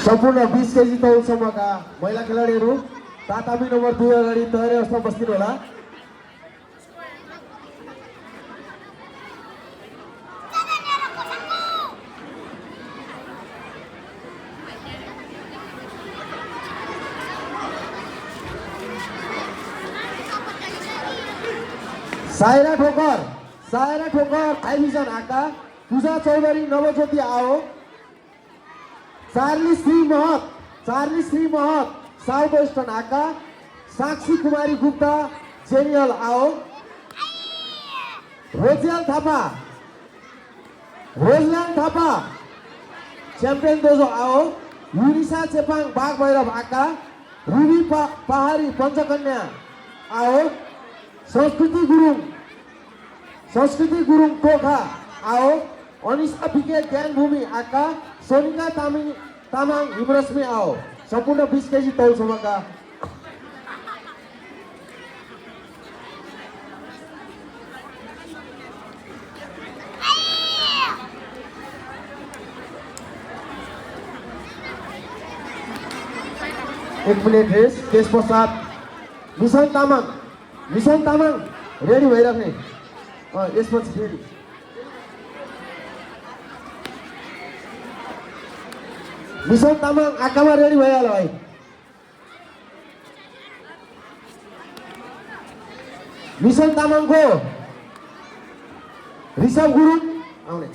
सम्पूर्ण 20 केजी तौलसम्मका महिला खेलाडीहरू तातामी नम्बर 2 अगाडि तयारी अवस्थामा बस्दिनु होला। सायरा ठोकर आइभिजन आका, पूजा चौधरी नवज्योति आओ, चार्ली श्री महत साउथ वेस्टर्न आका, साक्षी कुमारी गुप्ता जेनियल आओ, रोजल्यान थापा च्याम्पियन दोजो आओ, युनिसा चेपाङ बाघ भैरव आका, रुबी पहाडी पञ्चकन्या आओ, संस्कृति गुरुङ टोखा आओ, अनिसा बिके ज्ञानभूमि आका, सोनिका तामाङ हिमरश्मि आओ। सम्पूर्ण 20 केजी तौलसम्मका एक मिनट रेस। त्यस पश्चात मिसन तामाङ रेडी भइराख्ने। यसपछि फेरि मिसन तामाङ आकामा रेडी भइहाल्यो भाइ। मिसन तामाङको ऋषभ गुरुङ आउने।